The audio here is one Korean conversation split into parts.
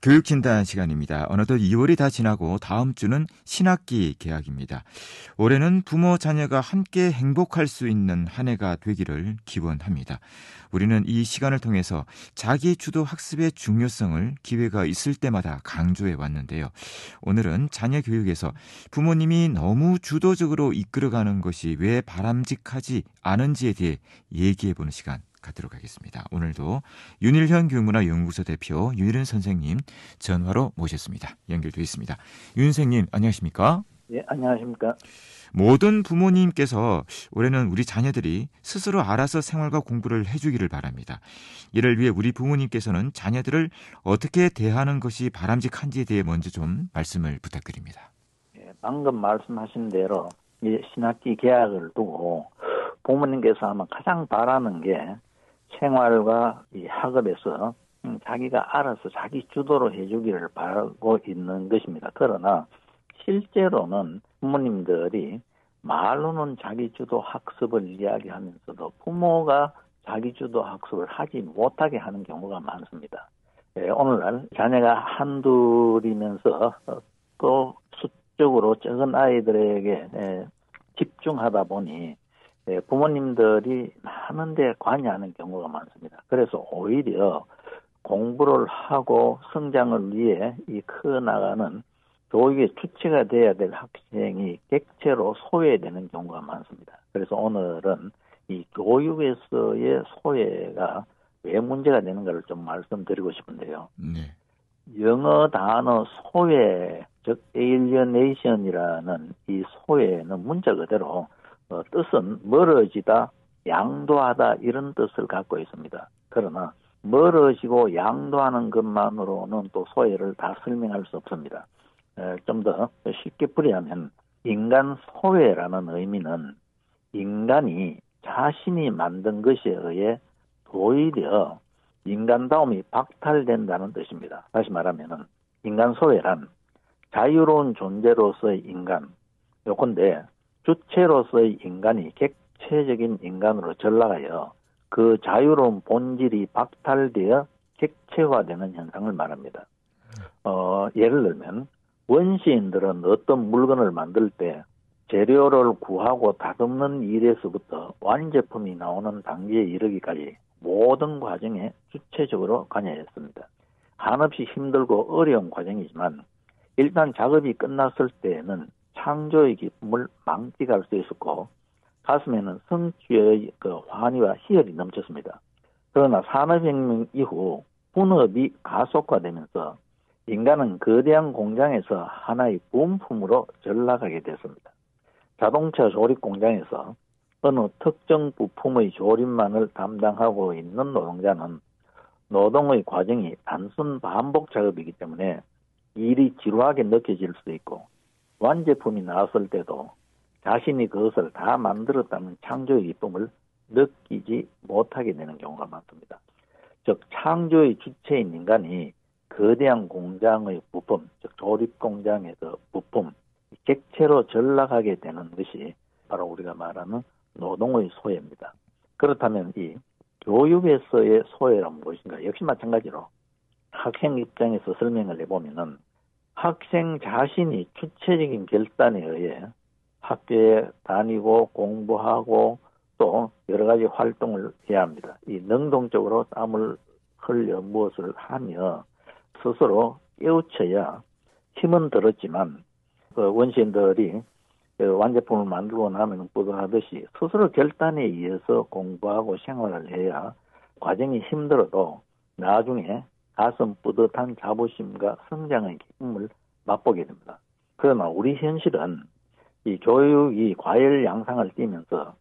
교육진단 시간입니다. 어느덧 2월이 다 지나고 다음 주는 신학기 개학입니다. 올해는 부모 자녀가 함께 행복할 수 있는 한 해가 되기를 기원합니다. 우리는 이 시간을 통해서 자기 주도 학습의 중요성을 기회가 있을 때마다 강조해 왔는데요. 오늘은 자녀 교육에서 부모님이 너무 주도적으로 이끌어가는 것이 왜 바람직하지 않은지에 대해 얘기해보는 시간 갖도록 하겠습니다. 오늘도 윤일현 교육문화연구소 대표 윤일현 선생님 전화로 모셨습니다. 연결되어 있습니다. 윤 선생님 안녕하십니까? 예, 안녕하십니까? 모든 부모님께서 올해는 우리 자녀들이 스스로 알아서 생활과 공부를 해주기를 바랍니다. 이를 위해 우리 부모님께서는 자녀들을 어떻게 대하는 것이 바람직한지에 대해 먼저 좀 말씀을 부탁드립니다. 예, 방금 말씀하신 대로 이 신학기 개학을 두고 부모님께서 아마 가장 바라는 게 생활과 이 학업에서 자기가 알아서 자기 주도로 해주기를 바라고 있는 것입니다. 그러나 실제로는 부모님들이 말로는 자기 주도 학습을 이야기하면서도 부모가 자기 주도 학습을 하지 못하게 하는 경우가 많습니다. 예, 오늘날 자녀가 한둘이면서 또 수적으로 적은 아이들에게 집중하다 보니 부모님들이 많은 데 관여하는 경우가 많습니다. 그래서 오히려 공부를 하고 성장을 위해 이 커나가는 교육의 주체가 돼야 될 학생이 객체로 소외되는 경우가 많습니다. 그래서 오늘은 이 교육에서의 소외가 왜 문제가 되는가를 좀 말씀드리고 싶은데요. 네. 영어 단어 소외, 즉 alienation이라는 이 소외는 문자 그대로 뜻은 멀어지다, 양도하다 이런 뜻을 갖고 있습니다. 그러나 멀어지고 양도하는 것만으로는 또 소외를 다 설명할 수 없습니다. 좀 더 쉽게 풀이하면 인간 소외라는 의미는 인간이 자신이 만든 것에 의해 오히려 인간다움이 박탈된다는 뜻입니다. 다시 말하면 인간 소외란 자유로운 존재로서의 인간, 요건데 주체로서의 인간이 객체적인 인간으로 전락하여 그 자유로운 본질이 박탈되어 객체화되는 현상을 말합니다. 예를 들면 원시인들은 어떤 물건을 만들 때 재료를 구하고 다듬는 일에서부터 완제품이 나오는 단계에 이르기까지 모든 과정에 주체적으로 관여했습니다. 한없이 힘들고 어려운 과정이지만 일단 작업이 끝났을 때에는 창조의 기쁨을 망치갈 수 있었고 가슴에는 성취의 환희와 희열이 넘쳤습니다. 그러나 산업혁명 이후 분업이 가속화되면서 인간은 거대한 공장에서 하나의 부품으로 전락하게 됐습니다. 자동차 조립 공장에서 어느 특정 부품의 조립만을 담당하고 있는 노동자는 노동의 과정이 단순 반복 작업이기 때문에 일이 지루하게 느껴질 수 있고 완제품이 나왔을 때도 자신이 그것을 다 만들었다는 창조의 기쁨을 느끼지 못하게 되는 경우가 많습니다. 즉 창조의 주체인 인간이 거대한 공장의 부품, 즉 조립 공장에서 부품, 객체로 전락하게 되는 것이 바로 우리가 말하는 노동의 소외입니다. 그렇다면 이 교육에서의 소외란 무엇인가? 역시 마찬가지로 학생 입장에서 설명을 해보면은 학생 자신이 주체적인 결단에 의해 학교에 다니고 공부하고 또 여러 가지 활동을 해야 합니다. 이 능동적으로 땀을 흘려 무엇을 하며 스스로 깨우쳐야 힘은 들었지만 원시인들이 완제품을 만들고 나면 뿌듯하듯이 스스로 결단에 의해서 공부하고 생활을 해야 과정이 힘들어도 나중에 가슴 뿌듯한 자부심과 성장의 기쁨을 맛보게 됩니다. 그러나 우리 현실은 이 교육이 과열 양상을 띠면서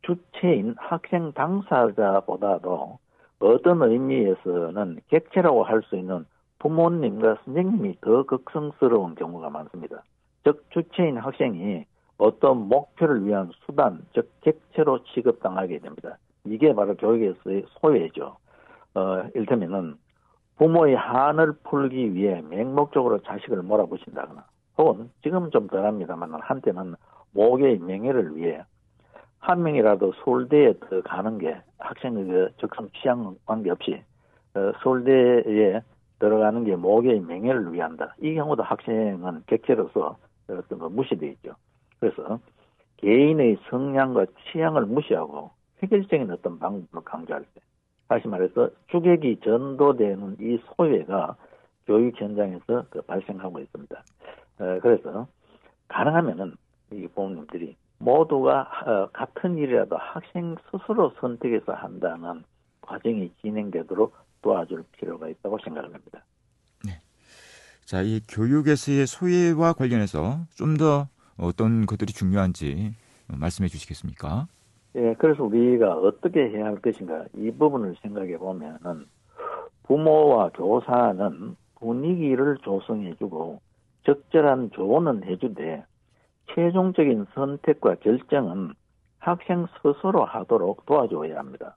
주체인 학생 당사자보다도 어떤 의미에서는 객체라고 할 수 있는 부모님과 선생님이 더 극성스러운 경우가 많습니다. 즉 주체인 학생이 어떤 목표를 위한 수단, 즉 객체로 취급당하게 됩니다. 이게 바로 교육에서의 소외죠. 이를테면은 부모의 한을 풀기 위해 맹목적으로 자식을 몰아붙인다거나 혹은 지금은 좀 덜합니다만 한때는 모교의 명예를 위해 한 명이라도 서울대에 더 가는 게 학생의 적성 취향 관계없이 서울대에 들어가는 게 모교의 명예를 위한다. 이 경우도 학생은 객체로서 어떤 거 무시되어 있죠. 그래서 개인의 성향과 취향을 무시하고 획일적인 어떤 방법을 강조할 때, 다시 말해서 주객이 전도되는 이 소외가 교육 현장에서 발생하고 있습니다. 그래서 가능하면은 이 부모님들이 모두가 같은 일이라도 학생 스스로 선택해서 한다는 과정이 진행되도록 도와줄 필요가 있다고 생각을 합니다. 네. 자, 이 교육에서의 소외와 관련해서 좀 더 어떤 것들이 중요한지 말씀해 주시겠습니까? 예, 그래서 우리가 어떻게 해야 할 것인가 이 부분을 생각해 보면은 부모와 교사는 분위기를 조성해주고 적절한 조언은 해주되 최종적인 선택과 결정은 학생 스스로 하도록 도와줘야 합니다.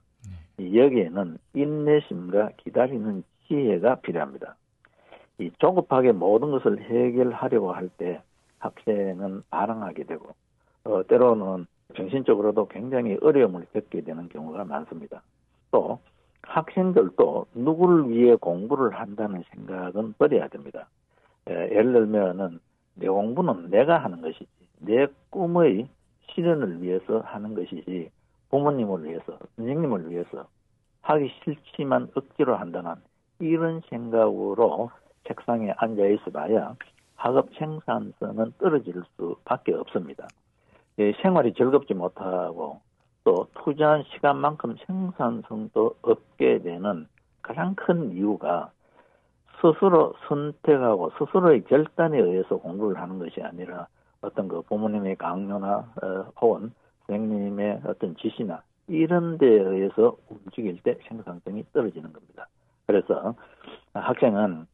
여기에는 인내심과 기다리는 지혜가 필요합니다. 이 조급하게 모든 것을 해결하려고 할 때 학생은 반항하게 되고 때로는 정신적으로도 굉장히 어려움을 겪게 되는 경우가 많습니다. 또 학생들도 누구를 위해 공부를 한다는 생각은 버려야 됩니다. 예를 들면은 내 공부는 내가 하는 것이지 내 꿈의 실현을 위해서 하는 것이지 부모님을 위해서, 선생님을 위해서 하기 싫지만 억지로 한다는 이런 생각으로 책상에 앉아 있어 봐야 학업 생산성은 떨어질 수밖에 없습니다. 생활이 즐겁지 못하고 또 투자한 시간만큼 생산성도 없게 되는 가장 큰 이유가 스스로 선택하고 스스로의 결단에 의해서 공부를 하는 것이 아니라 어떤 부모님의 강요나 혹은 선생님의 어떤 지시나 이런 데에 의해서 움직일 때 생산성이 떨어지는 겁니다. 그래서 학생은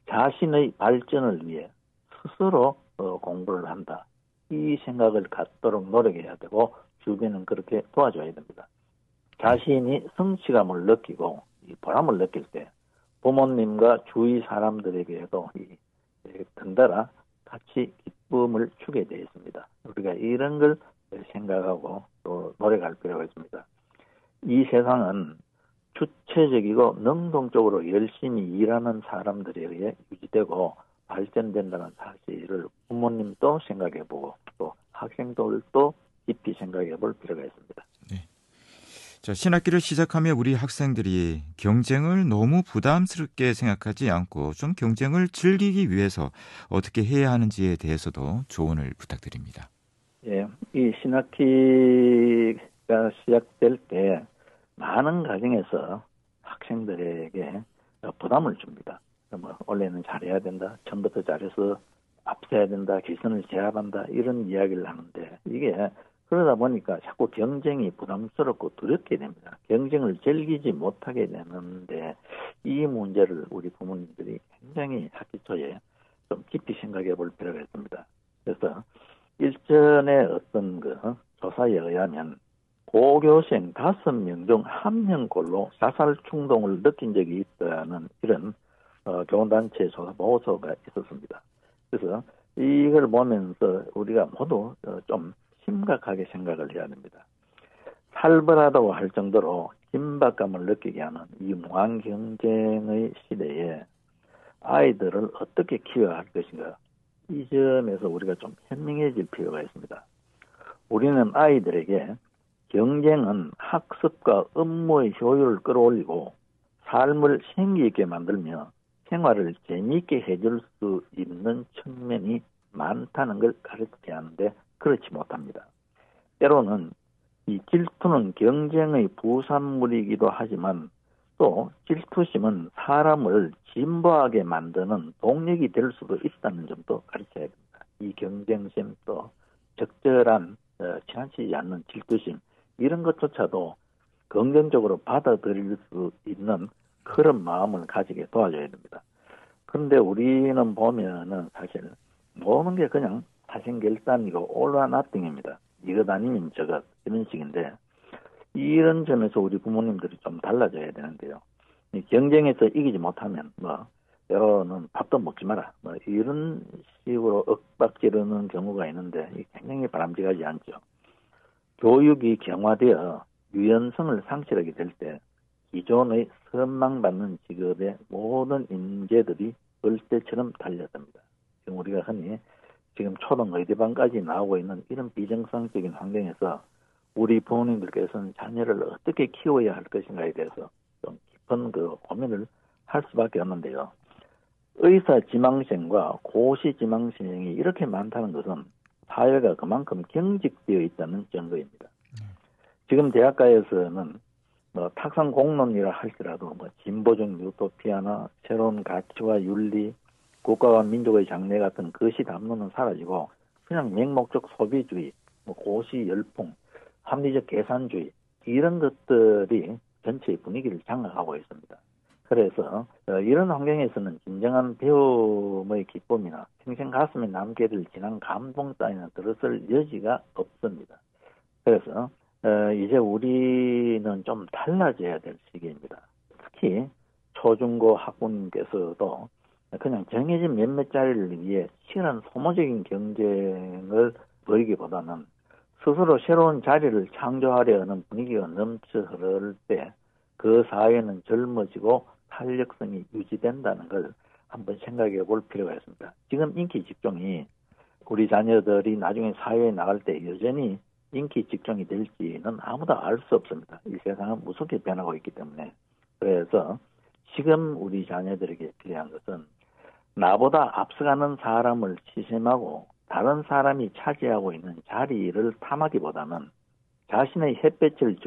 자신의 발전을 위해 스스로 공부를 한다. 이 생각을 갖도록 노력해야 되고 주변은 그렇게 도와줘야 됩니다. 자신이 성취감을 느끼고 보람을 느낄 때 부모님과 주위 사람들에게도 덩달아 같이 기쁨을 주게 되어 있습니다. 우리가 이런 걸 생각하고 또 노력할 필요가 있습니다. 이 세상은 주체적이고 능동적으로 열심히 일하는 사람들에 의해 유지되고 발전된다는 사실을 부모님도 생각해보고 또 학생들도 깊이 생각해볼 필요가 있습니다. 네. 자, 신학기를 시작하며 우리 학생들이 경쟁을 너무 부담스럽게 생각하지 않고 좀 경쟁을 즐기기 위해서 어떻게 해야 하는지에 대해서도 조언을 부탁드립니다. 예, 이 신학기가 시작될 때 많은 가정에서 학생들에게 부담을 줍니다. 원래는 잘해야 된다. 처음부터 잘해서 앞서야 된다. 기선을 제압한다. 이런 이야기를 하는데 이게 그러다 보니까 자꾸 경쟁이 부담스럽고 두렵게 됩니다. 경쟁을 즐기지 못하게 되는데 이 문제를 우리 부모님들이 굉장히 학기 초에 좀 깊이 생각해 볼 필요가 있습니다. 그래서 일전에 어떤 조사에 의하면 고교생 5명 중 1명꼴로 자살 충동을 느낀 적이 있다는 이런 교원단체 조사 보고서가 있었습니다. 그래서 이걸 보면서 우리가 모두 좀 심각하게 생각을 해야 됩니다. 살벌하다고 할 정도로 긴박감을 느끼게 하는 이 무한 경쟁의 시대에 아이들을 어떻게 키워야 할 것인가, 이 점에서 우리가 좀 현명해질 필요가 있습니다. 우리는 아이들에게 경쟁은 학습과 업무의 효율을 끌어올리고 삶을 생기 있게 만들며 생활을 재미있게 해줄 수 있는 측면이 많다는 걸 가르치게 하는데 그렇지 못합니다. 때로는 이 질투는 경쟁의 부산물이기도 하지만 또 질투심은 사람을 진보하게 만드는 동력이 될 수도 있다는 점도 가르쳐야 됩니다. 이 경쟁심 또 적절한 지나치지 않는 질투심 이런 것조차도 긍정적으로 받아들일 수 있는 그런 마음을 가지게 도와줘야 됩니다. 그런데 우리는 보면은 사실 모든 게 그냥 사생결단이고 올라나띵입니다. 이것 아니면 저것 이런 식인데 이런 점에서 우리 부모님들이 좀 달라져야 되는데요. 경쟁에서 이기지 못하면 때로는 밥도 먹지 마라 이런 식으로 윽박지르는 경우가 있는데 굉장히 바람직하지 않죠. 교육이 경화되어 유연성을 상실하게 될 때 기존의 선망받는 직업의 모든 인재들이 벌떼처럼 달렸습니다. 지금 우리가 흔히 지금 초등 의대반까지 나오고 있는 이런 비정상적인 환경에서 우리 부모님들께서는 자녀를 어떻게 키워야 할 것인가에 대해서 좀 깊은 고민을 할 수밖에 없는데요. 의사 지망생과 고시 지망생이 이렇게 많다는 것은 사회가 그만큼 경직되어 있다는 증거입니다. 지금 대학가에서는 탁상 공론이라 할지라도 진보적 유토피아나 새로운 가치와 윤리, 국가와 민족의 장래 같은 것이 담론은 사라지고 그냥 맹목적 소비주의, 고시 열풍, 합리적 계산주의 이런 것들이 전체의 분위기를 장악하고 있습니다. 그래서 이런 환경에서는 진정한 배움의 기쁨이나 평생 가슴에 남게 될 진한 감동 따위는 들었을 여지가 없습니다. 그래서 이제 우리는 좀 달라져야 될 시기입니다. 특히 초중고 학부님께서도 그냥 정해진 몇몇 자리를 위해 치열한 소모적인 경쟁을 벌이기보다는 스스로 새로운 자리를 창조하려 하는 분위기가 넘쳐 흐를 때 그 사회는 젊어지고 탄력성이 유지된다는 걸 한번 생각해 볼 필요가 있습니다. 지금 인기 직종이 우리 자녀들이 나중에 사회에 나갈 때 여전히 인기 직종이 될지는 아무도 알 수 없습니다. 이 세상은 무섭게 변하고 있기 때문에. 그래서 지금 우리 자녀들에게 필요한 것은 나보다 앞서가는 사람을 시샘하고 다른 사람이 차지하고 있는 자리를 탐하기보다는 자신의 햇볕을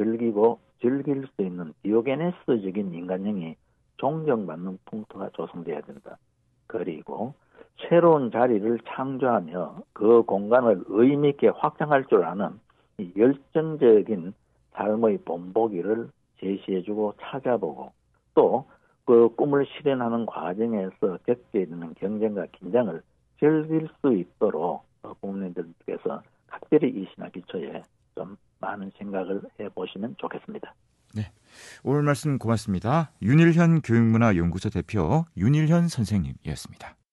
즐길 수 있는 디오게네스적인 인간형이 존경받는 풍토가 조성돼야 된다. 그리고 새로운 자리를 창조하며 그 공간을 의미 있게 확장할 줄 아는 이 열정적인 삶의 본보기를 제시해주고 찾아보고 또 그 꿈을 실현하는 과정에서 겪게 되는 경쟁과 긴장을 즐길 수 있도록 부모님들께서 각별히 이 신학기초에 좀 많은 생각을 해보시면 좋겠습니다. 네, 오늘 말씀 고맙습니다. 윤일현 교육문화연구소 대표 윤일현 선생님이었습니다.